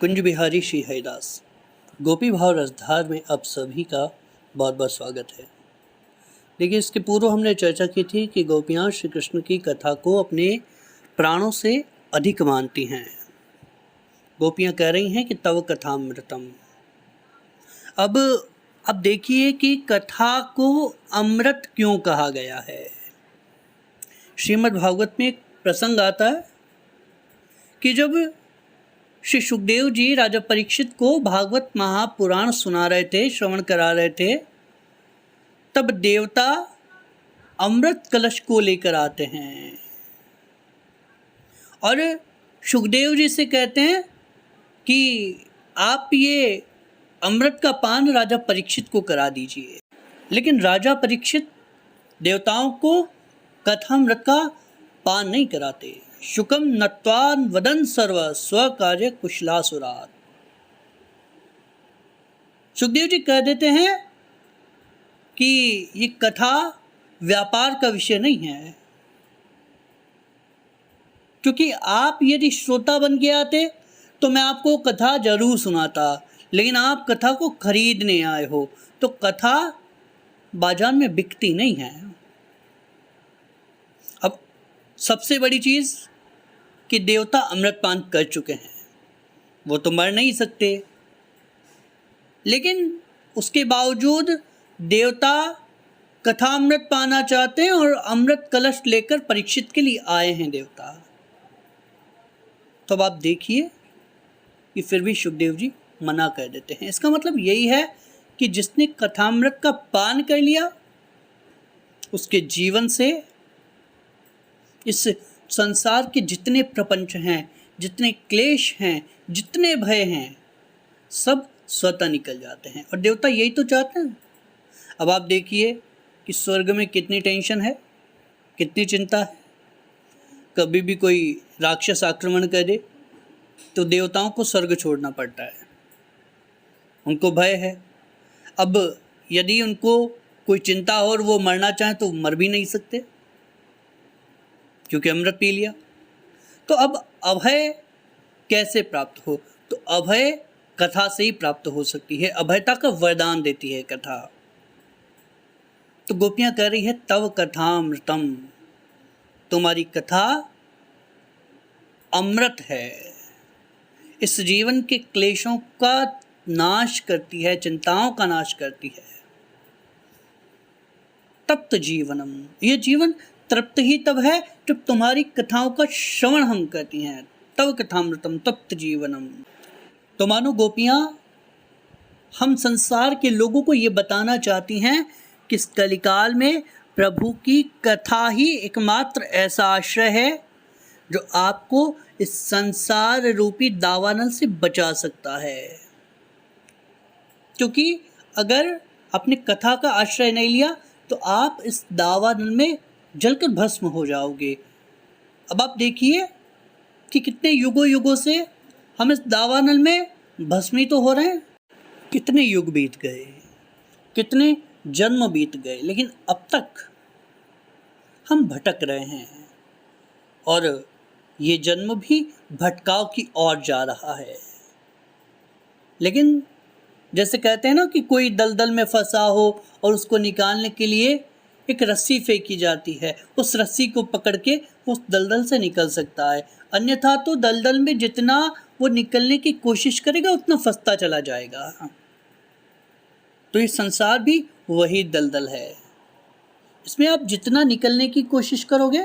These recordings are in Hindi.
कुंज बिहारी श्री हरिदास गोपी भाव रसधार में आप सभी का बहुत बहुत स्वागत है। देखिए, इसके पूर्व हमने चर्चा की थी कि गोपियाँ श्री कृष्ण की कथा को अपने प्राणों से अधिक मानती हैं। गोपियाँ कह रही हैं कि तव कथामृतम। अब देखिए कि कथा को अमृत क्यों कहा गया है। श्रीमद् भागवत में एक प्रसंग आता है कि जब श्री सुखदेव जी राजा परीक्षित को भागवत महापुराण सुना रहे थे, श्रवण करा रहे थे, तब देवता अमृत कलश को लेकर आते हैं और सुखदेव जी से कहते हैं कि आप ये अमृत का पान राजा परीक्षित को करा दीजिए। लेकिन राजा परीक्षित देवताओं को कथामृत का पान नहीं कराते। शुकम नत्वान वदन सर्व स्वकार्य कुशलासुरात। सुखदेव जी कह देते हैं कि ये कथा व्यापार का विषय नहीं है, क्योंकि आप यदि श्रोता बन के आते तो मैं आपको कथा जरूर सुनाता, लेकिन आप कथा को खरीदने आए हो तो कथा बाजार में बिकती नहीं है। अब सबसे बड़ी चीज़ कि देवता अमृतपान कर चुके हैं, वो तो मर नहीं सकते, लेकिन उसके बावजूद देवता कथा अमृत पाना चाहते हैं और अमृत कलश लेकर परीक्षित के लिए आए हैं देवता। तो अब आप देखिए कि फिर भी सुखदेव जी मना कर देते हैं। इसका मतलब यही है कि जिसने कथामृत का पान कर लिया उसके जीवन से इस संसार के जितने प्रपंच हैं, जितने क्लेश हैं, जितने भय हैं, सब स्वतः निकल जाते हैं। और देवता यही तो चाहते हैं। अब आप देखिए कि स्वर्ग में कितनी टेंशन है, कितनी चिंता है। कभी भी कोई राक्षस आक्रमण कर दे तो देवताओं को स्वर्ग छोड़ना पड़ता है, उनको भय है। अब यदि उनको कोई चिंता हो और वो मरना चाहें तो मर भी नहीं सकते, क्योंकि अमृत पी लिया। तो अब अभय कैसे प्राप्त हो? तो अभय कथा से ही प्राप्त हो सकती है। अभयता का वरदान देती है कथा। तो गोपियां कह रही है तव कथामृतम, तुम्हारी कथा अमृत है, इस जीवन के क्लेशों का नाश करती है, चिंताओं का नाश करती है। तप्त जीवनम, ये जीवन तृप्त ही तब है जब तुम्हारी कथाओं का श्रवण हम करती हैं। तव कथामृतम तप्त जीवनम। तो मानो गोपियाँ हम संसार के लोगों को ये बताना चाहती हैं कि इस कलिकाल में प्रभु की कथा ही एकमात्र ऐसा आश्रय है जो आपको इस संसार रूपी दावानल से बचा सकता है। क्योंकि अगर आपने कथा का आश्रय नहीं लिया तो आप इस दावानल में जलकर भस्म हो जाओगे। अब आप देखिए कि कितने युगों युगों से हम इस दावानल में भस्मित तो हो रहे हैं। कितने युग बीत गए, कितने जन्म बीत गए, लेकिन अब तक हम भटक रहे हैं और ये जन्म भी भटकाव की ओर जा रहा है। लेकिन जैसे कहते हैं ना कि कोई दलदल में फंसा हो और उसको निकालने के लिए एक रस्सी फेंकी जाती है, उस रस्सी को पकड़ के उस दलदल से निकल सकता है। अन्यथा तो दलदल में जितना वो निकलने की कोशिश करेगा उतना फंसता चला जाएगा। तो ये संसार भी वही दलदल है, इसमें आप जितना निकलने की कोशिश करोगे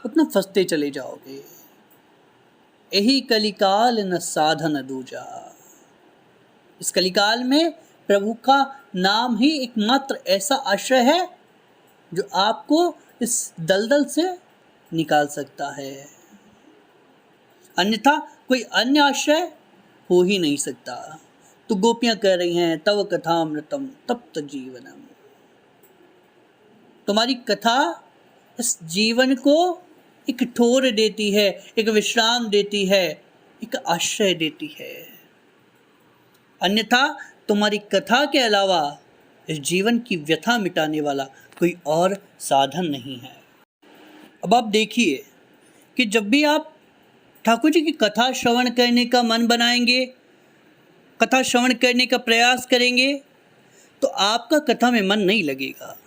उतना फंसते चले जाओगे। यही कलिकाल न साधन दूजा। इस कलिकाल में प्रभु का नाम ही एकमात्र ऐसा आश्रय है जो आपको इस दलदल से निकाल सकता है, अन्यथा कोई अन्य आश्रय हो ही नहीं सकता। तो गोपियां कह रही हैं तव कथामृतम तप्त जीवनम, तुम्हारी कथा इस जीवन को एक ठोर देती है, एक विश्राम देती है, एक आश्रय देती है। अन्यथा तुम्हारी कथा के अलावा इस जीवन की व्यथा मिटाने वाला कोई और साधन नहीं है। अब आप देखिए कि जब भी आप ठाकुर जी की कथा श्रवण करने का मन बनाएंगे, कथा श्रवण करने का प्रयास करेंगे, तो आपका कथा में मन नहीं लगेगा,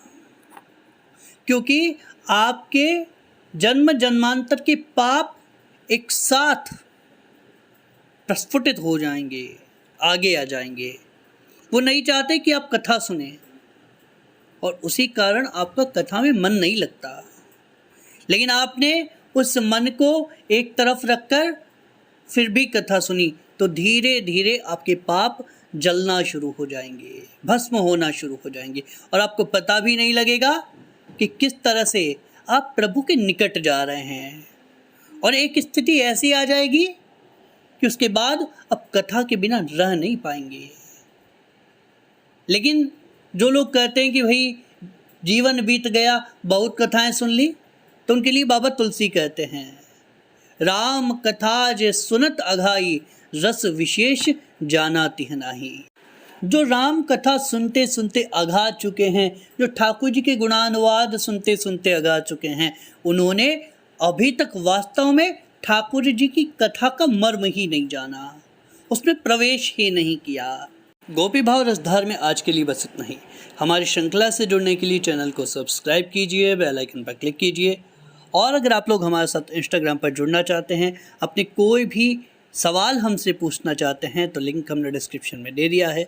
क्योंकि आपके जन्म जन्मांतर के पाप एक साथ प्रस्फुटित हो जाएंगे, आगे आ जाएंगे। वो नहीं चाहते कि आप कथा सुने, और उसी कारण आपका कथा में मन नहीं लगता। लेकिन आपने उस मन को एक तरफ रखकर फिर भी कथा सुनी, तो धीरे धीरे आपके पाप जलना शुरू हो जाएंगे, भस्म होना शुरू हो जाएंगे, और आपको पता भी नहीं लगेगा कि किस तरह से आप प्रभु के निकट जा रहे हैं। और एक स्थिति ऐसी आ जाएगी कि उसके बाद अब कथा के बिना रह नहीं पाएंगे। लेकिन जो लोग कहते हैं कि भाई जीवन बीत गया, बहुत कथाएं सुन ली, तो उनके लिए बाबा तुलसी कहते हैं, राम कथा जे सुनत अघाई, रस विशेष जाना तिह नाही। जो राम कथा सुनते सुनते अघा चुके हैं, जो ठाकुर जी के गुणानुवाद सुनते सुनते अघा चुके हैं, उन्होंने अभी तक वास्तव में ठाकुर जी की कथा का मर्म ही नहीं जाना, उसमें प्रवेश ही नहीं किया। गोपी भाव रसधार में आज के लिए बस इतना ही। हमारी श्रृंखला से जुड़ने के लिए चैनल को सब्सक्राइब कीजिए, बेल आइकन पर क्लिक कीजिए, और अगर आप लोग हमारे साथ इंस्टाग्राम पर जुड़ना चाहते हैं, अपने कोई भी सवाल हमसे पूछना चाहते हैं, तो लिंक हमने डिस्क्रिप्शन में दे दिया है।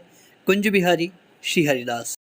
कुंज बिहारी श्री हरिदास।